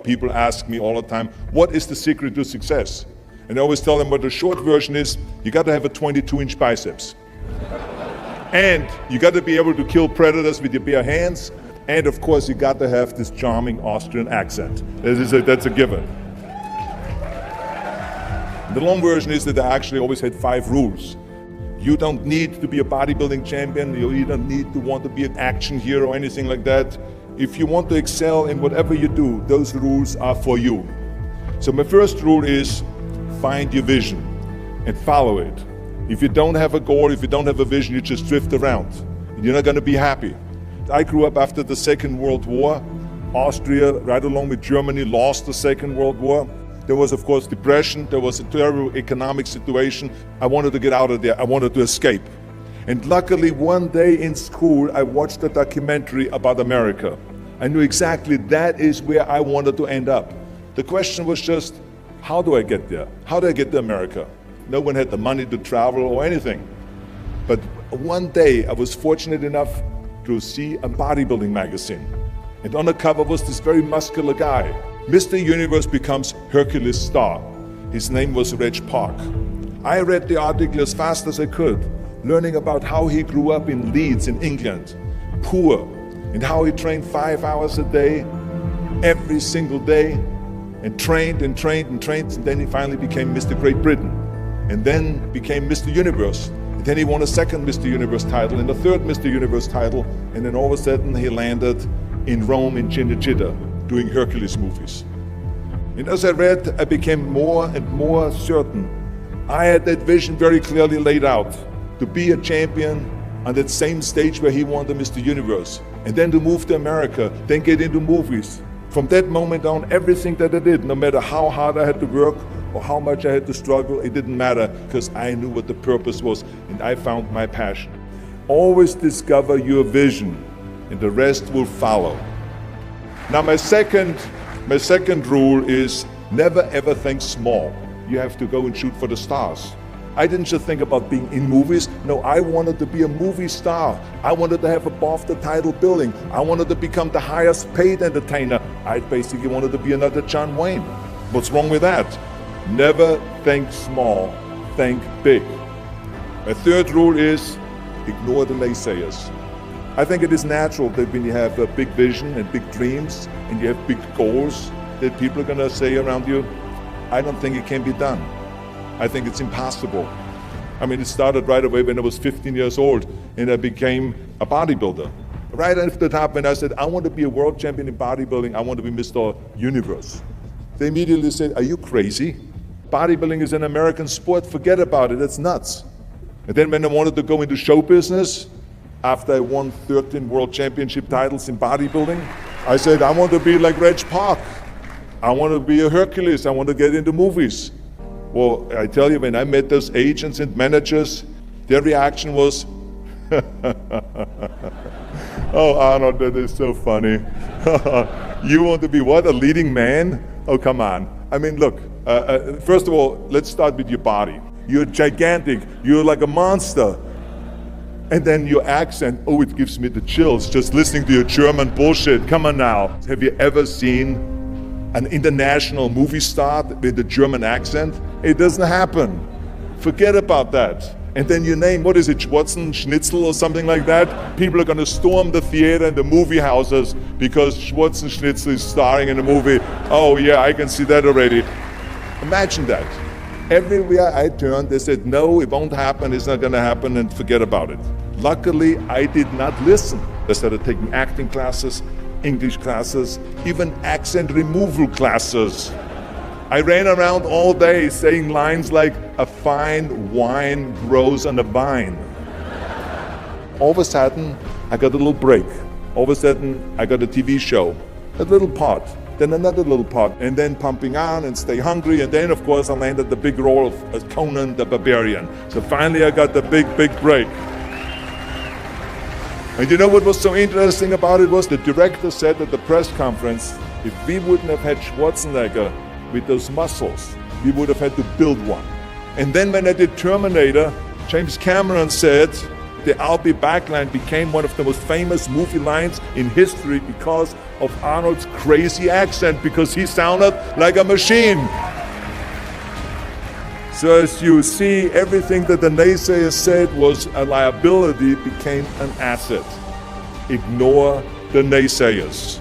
People ask me all the time, what is the secret to success? And I always tell them what the short version is, you got to have a 22-inch biceps. And you got to be able to kill predators with your bare hands. And of course, you got to have this charming Austrian accent. That's a given. The long version is that I actually always had 5 rules. You don't need to be a bodybuilding champion. You don't need to want to be an action hero or anything like that. If you want to excel in whatever you do, those rules are for you. So my first rule is find your vision and follow it. If you don't have a goal, if you don't have a vision, you just drift around. You're not going to be happy. I grew up after the Second World War. Austria, right along with Germany, lost the Second World War. There was, of course, depression. There was a terrible economic situation. I wanted to get out of there. I wanted to escape. And luckily, one day in school, I watched a documentary about America. I knew exactly that is where I wanted to end up. The question was just, how do I get there? How do I get to America? No one had the money to travel or anything. But one day, I was fortunate enough to see a bodybuilding magazine. And on the cover was this very muscular guy. Mr. Universe becomes Hercules star. His name was Reg Park. I read the article as fast as I could, learning about how he grew up in Leeds in England, poor, and how he trained 5 hours a day, every single day, and trained and trained and trained, and then he finally became Mr. Great Britain, and then became Mr. Universe. And then he won a second Mr. Universe title and a third Mr. Universe title, and then all of a sudden he landed in Rome in Cinecittà, doing Hercules movies. And as I read, I became more and more certain. I had that vision very clearly laid out, to be a champion on that same stage where he won the Mr. Universe, and then to move to America, then get into movies. From that moment on, everything that I did, no matter how hard I had to work or how much I had to struggle, it didn't matter, because I knew what the purpose was, and I found my passion. Always discover your vision, and the rest will follow. Now my second rule is never ever think small. You have to go and shoot for the stars. I didn't just think about being in movies. No, I wanted to be a movie star. I wanted to have above the title billing. I wanted to become the highest paid entertainer. I basically wanted to be another John Wayne. What's wrong with that? Never think small, think big. My third rule is ignore the naysayers. I think it is natural that when you have a big vision and big dreams and you have big goals, that people are going to say around you, I don't think it can be done. I think it's impossible. I mean, it started right away when I was 15 years old and I became a bodybuilder. Right after the top, when I said, I want to be a world champion in bodybuilding, I want to be Mr. Universe. They immediately said, are you crazy? Bodybuilding is an American sport, forget about it, it's nuts. And then when I wanted to go into show business, after I won 13 world championship titles in bodybuilding, I said, I want to be like Reg Park. I want to be a Hercules. I want to get into movies. Well, I tell you, when I met those agents and managers, their reaction was, oh, Arnold, that is so funny. You want to be what, a leading man? Oh, come on. I mean, look, first of all, let's start with your body. You're gigantic. You're like a monster. And then your accent, oh, it gives me the chills just listening to your German bullshit. Come on now. Have you ever seen an international movie star with a German accent? It doesn't happen. Forget about that. And then your name, what is it, Schwarzenegger or something like that? People are going to storm the theater and the movie houses because Schwarzenegger is starring in a movie. Oh yeah, I can see that already. Imagine that. Everywhere I turned, they said, no, it won't happen, it's not going to happen, and forget about it. Luckily, I did not listen. I started taking acting classes, English classes, even accent removal classes. I ran around all day saying lines like, a fine wine grows on a vine. All of a sudden, I got a little break. All of a sudden, I got a TV show, a little part. Then another little part, and then Pumping On and Stay Hungry, and then of course I landed the big role of Conan the Barbarian. So finally I got the big break. And you know what was so interesting about it was the director said at the press conference, if we wouldn't have had Schwarzenegger with those muscles, we would have had to build one. And then when I did Terminator, James Cameron said, the "I'll be back" line became one of the most famous movie lines in history because of Arnold's crazy accent, because he sounded like a machine. So as you see, everything that the naysayers said was a liability became an asset. Ignore the naysayers.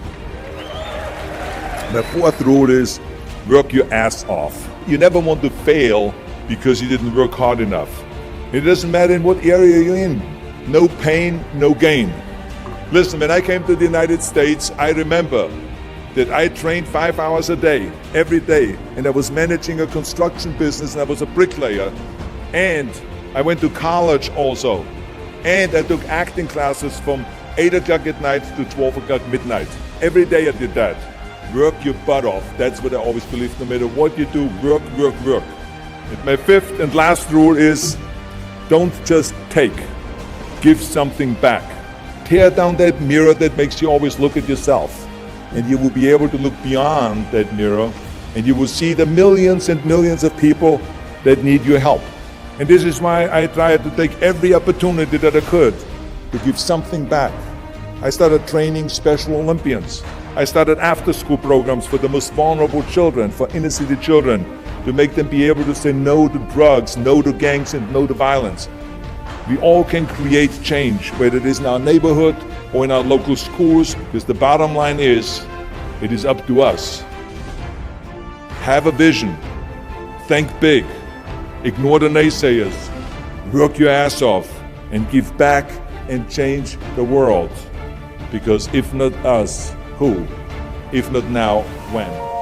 The fourth rule is work your ass off. You never want to fail because you didn't work hard enough. It doesn't matter in what area you're in. No pain, no gain. Listen, when I came to the United States, I remember that I trained 5 hours a day, every day, and I was managing a construction business, and I was a bricklayer, and I went to college also, and I took acting classes from 8 o'clock at night to 12 o'clock midnight. Every day I did that. Work your butt off. That's what I always believe. No matter what you do, work, work, work. And my fifth and last rule is don't just take. Give something back. Tear down that mirror that makes you always look at yourself. And you will be able to look beyond that mirror, and you will see the millions and millions of people that need your help. And this is why I tried to take every opportunity that I could to give something back. I started training Special Olympians. I started after-school programs for the most vulnerable children, for inner-city children, to make them be able to say no to drugs, no to gangs, and no to violence. We all can create change, whether it is in our neighborhood or in our local schools, because the bottom line is, it is up to us. Have a vision. Think big. Ignore the naysayers. Work your ass off and give back and change the world. Because if not us, who? If not now, when?